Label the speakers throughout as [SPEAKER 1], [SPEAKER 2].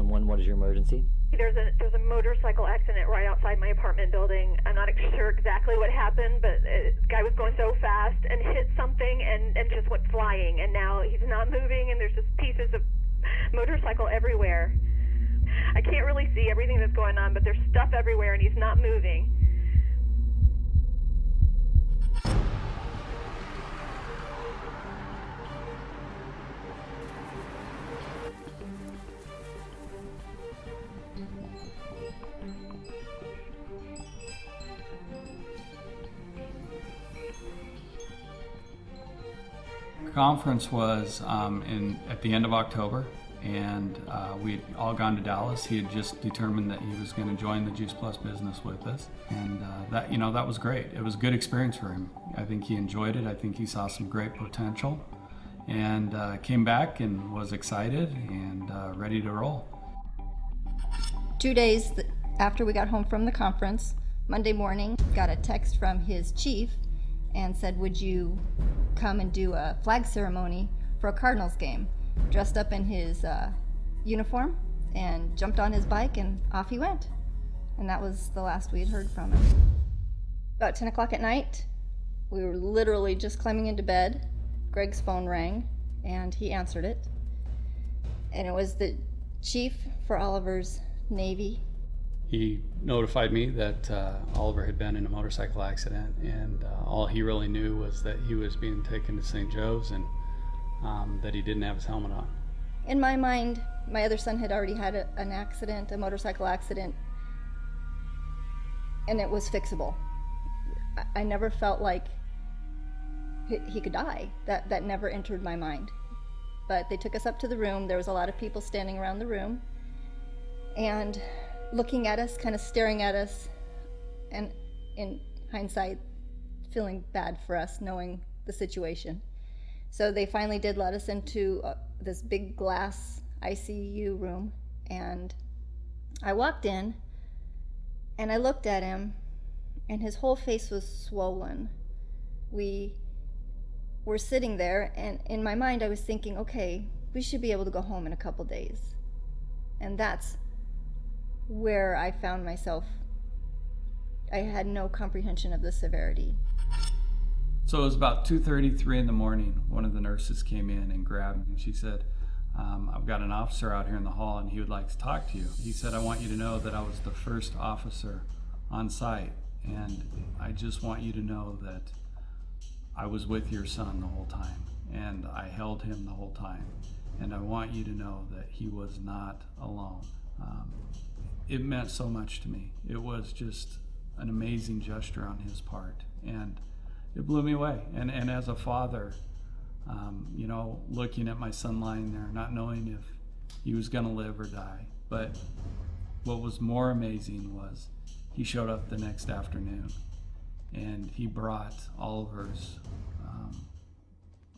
[SPEAKER 1] 911. What is your emergency?
[SPEAKER 2] There's a motorcycle accident right outside my apartment building. I'm not sure exactly what happened, but the guy was going so fast and hit something and just went flying, and now he's not moving, and there's just pieces of motorcycle everywhere. I can't really see everything that's going on, but there's stuff everywhere, and he's not moving.
[SPEAKER 3] The conference was at the end of October, and we'd all gone to Dallas. He had just determined that he was going to join the Juice Plus business with us, and that was great. It was a good experience for him. I think he enjoyed it. I think he saw some great potential, and came back and was excited and ready to roll.
[SPEAKER 4] 2 days after we got home from the conference, Monday morning, got a text from his chief and said, would you come and do a flag ceremony for a Cardinals game? Dressed up in his uniform and jumped on his bike, and off he went. And that was the last we had heard from him. About 10 o'clock at night, we were literally just climbing into bed. Greg's phone rang, and he answered it. And it was the chief for Oliver's Navy.
[SPEAKER 3] He notified me that Oliver had been in a motorcycle accident, and all he really knew was that he was being taken to St. Joe's, and that he didn't have his helmet on.
[SPEAKER 4] In my mind, my other son had already had an accident, a motorcycle accident, and it was fixable. I never felt like he could die. That never entered my mind. But they took us up to the room. There was a lot of people standing around the room and looking at us, kind of staring at us, and in hindsight, feeling bad for us, knowing the situation. So they finally did let us into this big glass ICU room, and I walked in, and I looked at him, and his whole face was swollen. We were sitting there, and in my mind I was thinking, okay, we should be able to go home in a couple days. And that's where I found myself. I had no comprehension of the severity.
[SPEAKER 3] So it was about 2:33 in the morning. One of the nurses came in and grabbed me, and she said, I've got an officer out here in the hall, and he would like to talk to you. He said, I want you to know that I was the first officer on site, and I just want you to know that I was with your son the whole time, and I held him the whole time, and I want you to know that he was not alone. It meant so much to me. It was just an amazing gesture on his part, and it blew me away. And as a father, looking at my son lying there, not knowing if he was gonna live or die. But what was more amazing was he showed up the next afternoon, and he brought Oliver's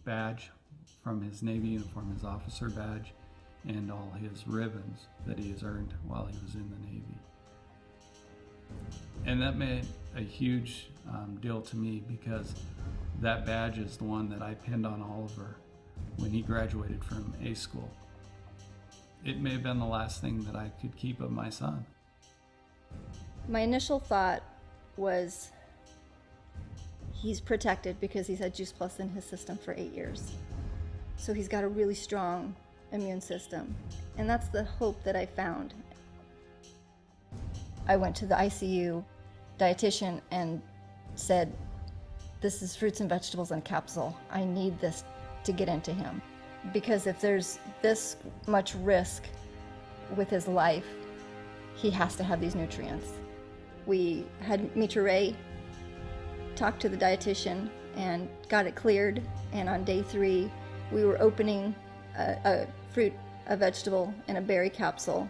[SPEAKER 3] badge from his Navy uniform, his officer badge, and all his ribbons that he has earned while he was in the Navy. And that made a huge deal to me, because that badge is the one that I pinned on Oliver when he graduated from A school. It may have been the last thing that I could keep of my son.
[SPEAKER 4] My initial thought was, he's protected because he's had Juice Plus in his system for 8 years. So he's got a really strong immune system. And that's the hope that I found. I went to the ICU dietitian and said, this is fruits and vegetables in a capsule. I need this to get into him. Because if there's this much risk with his life, he has to have these nutrients. We had Mitra Ray talk to the dietitian and got it cleared. And on day 3, we were opening a fruit, a vegetable, and a berry capsule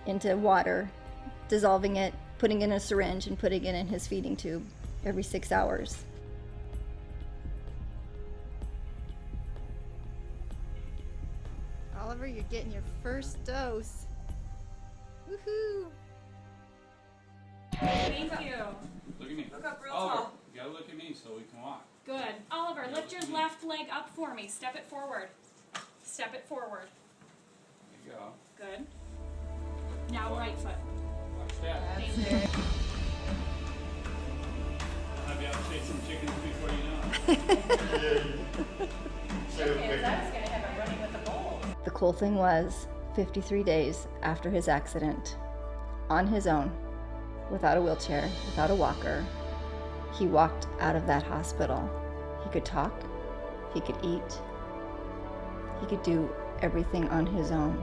[SPEAKER 4] into water, dissolving it, putting it in a syringe, and putting it in his feeding tube every 6 hours. Oliver, you're getting your first dose. Woohoo!
[SPEAKER 5] Thank you.
[SPEAKER 3] Look at me.
[SPEAKER 5] Look up real
[SPEAKER 3] Oliver,
[SPEAKER 5] tall.
[SPEAKER 3] you gotta look at me so we can walk.
[SPEAKER 5] Good. Oliver, lift your left leg up for me. Step it forward. Step it forward.
[SPEAKER 3] There you go.
[SPEAKER 5] Good. Now right foot.
[SPEAKER 3] Watch that.
[SPEAKER 5] Thank you.
[SPEAKER 3] I'll be out chasing chickens before you know it.
[SPEAKER 5] Chickens, I was gonna have it running with the bowl.
[SPEAKER 4] The cool thing was, 53 days after his accident, on his own, without a wheelchair, without a walker, he walked out of that hospital. He could talk, he could eat, he could do everything on his own.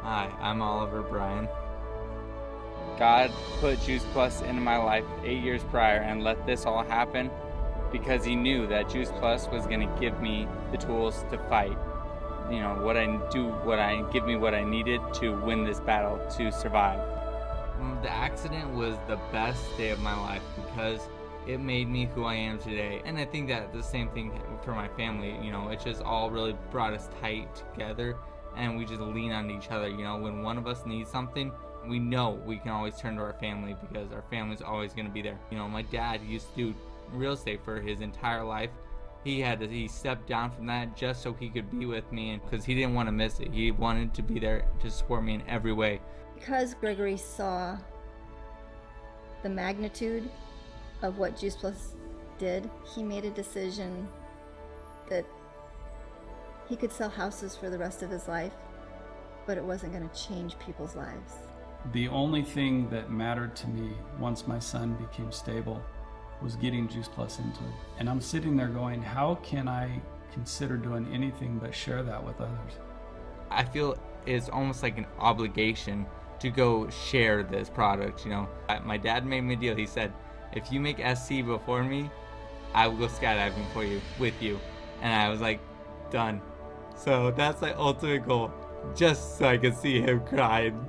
[SPEAKER 1] Hi, I'm Oliver Bryan. God put Juice Plus into my life 8 years prior and let this all happen because he knew that Juice Plus was going to give me the tools to fight. You know, give me what I needed to win this battle, to survive. The accident was the best day of my life because it made me who I am today. And I think that the same thing for my family, you know, it just all really brought us tight together and we just lean on each other. You know, when one of us needs something, we know we can always turn to our family because our family's always going to be there. You know, my dad used to do real estate for his entire life. He stepped down from that just so he could be with me, and because he didn't want to miss it. He wanted to be there to support me in every way.
[SPEAKER 4] Because Gregory saw the magnitude of what Juice Plus did, he made a decision that he could sell houses for the rest of his life, but it wasn't going to change people's lives.
[SPEAKER 3] The only thing that mattered to me once my son became stable was getting Juice Plus into it. And I'm sitting there going, how can I consider doing anything but share that with others?
[SPEAKER 1] I feel it's almost like an obligation to go share this product, you know. My dad made me a deal. He said, if you make SC before me, I will go skydiving with you. And I was like, done. So that's my ultimate goal, just so I can see him crying.